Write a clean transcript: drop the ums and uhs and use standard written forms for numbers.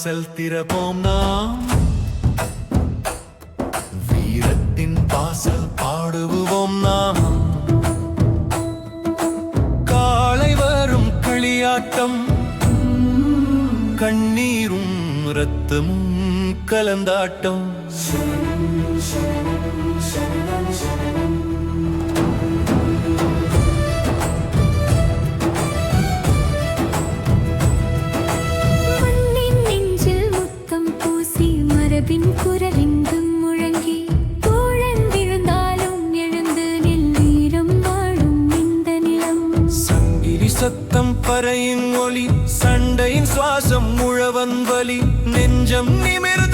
வாசல் திறப்போம் நாம், வீரத்தின் வாசல் பாடுவோம் நாம். காலை வரும் களியாட்டம், கண்ணீரும் இரத்தமும் கலந்தாட்டம். குரலெங்கும் முழங்கி தோழன் விழுந்தாலும் எழுந்து நில், வீரம் வாழும் இந்த நிலம். சங்கிலி சத்தம், பறையின் ஒலி, சண்டையின் சுவாசம், முழவன் வலி, நெஞ்சம் நிமிர்ந்து